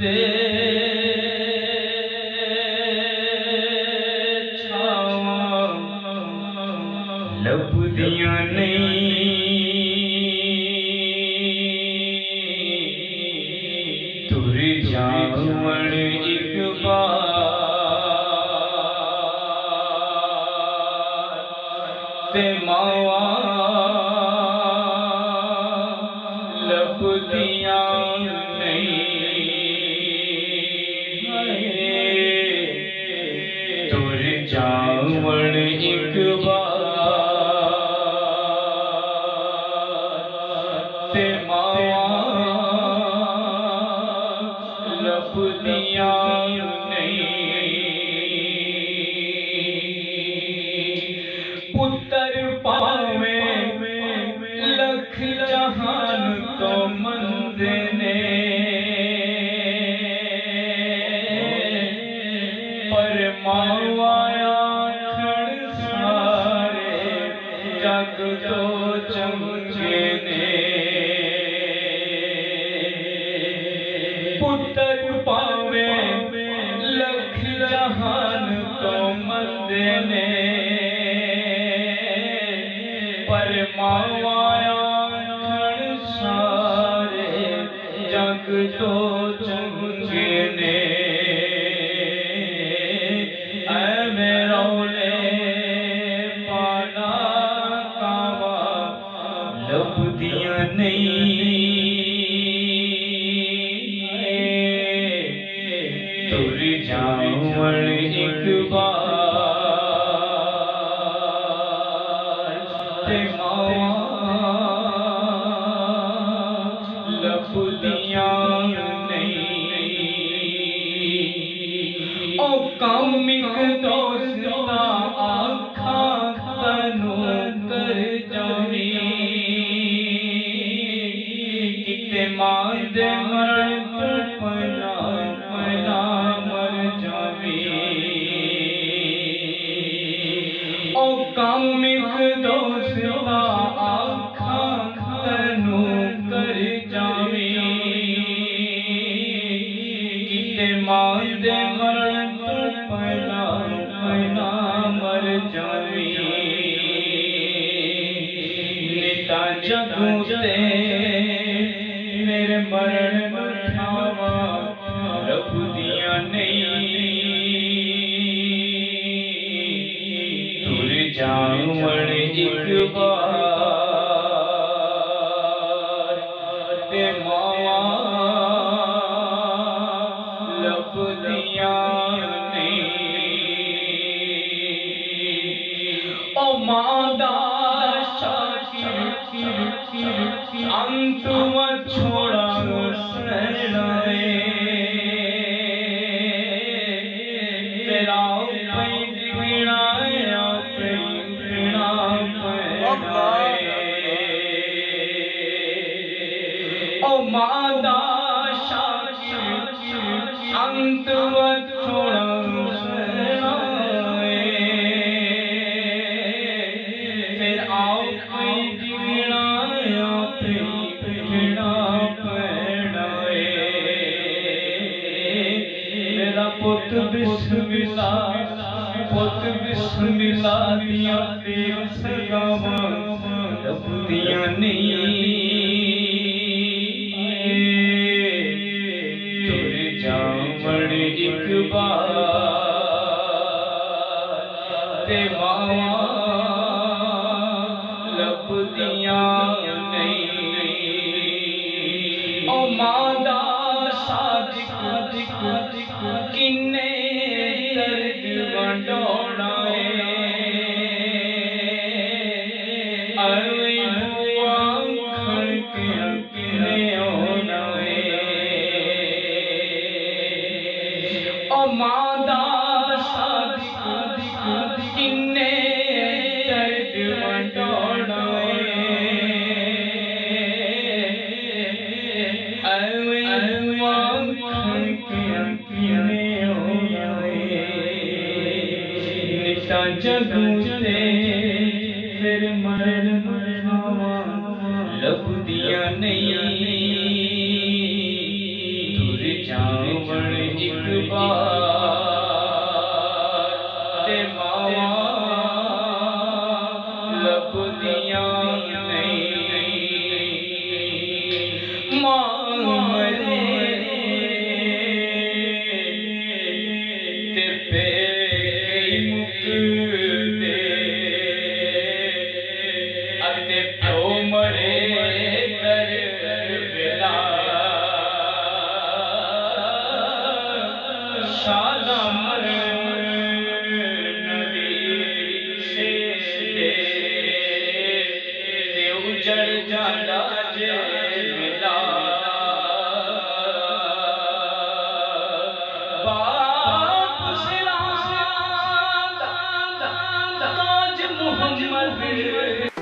दे छावा लभदियां नहीं तुर जावण एक बार ते मावा लभदियां तुर जावण एक बार ते मावा लभदियां पुत्र पावे लख जहान तो मंदे ने पर मावाया खड़ सारे जग तो चंगे ने पुत्र पावे लख जहान तो मंदे ने पर मावाया खड़ सारे जग तो चंगे ने लभदियां नहीं तुर जावण एक बार ते मावा लभदियां नहीं ओ कामिक दोस्ता आखा तनु कर जावी मां दे मरण तो पना पना मर जावी ओ कामिक दोस्ता आखा तनु कर जावी किते मां दे मरण तो पना पना मर जावी निता जगते मेरे मरण उठावा लभदियां नहीं तुर जावण एक बार ते मावा लभदियां नहीं ओ मादा अंत छोड़ा शरणाए तेरा पैंट गिणाया पैंटना पैनाए ओ मादा अंत छोड़ा शरणाए फिर आओ पैंट गिणाया पुत बिस्मिल्लाह दिया तेर सगावा लभदियां नहीं तुर जावण एक बार ते मावा लभदियां नहीं ओ मादा सादिक किन्ने दर्द वंडोड़ाए अरे बुआ खड़के किन्ने ओनाए ओ मादा सादिक किन्ने दर्द वंडोड़ाए जगूते फिर मरण मरनावा लभदियां नहीं तुर जाओ मरे ते पे मुक्ते अते प्यो मरे कर बिला शादा मर नबी से उजड़ जाना जे मिला बाप सिरा ताज मोहम्मद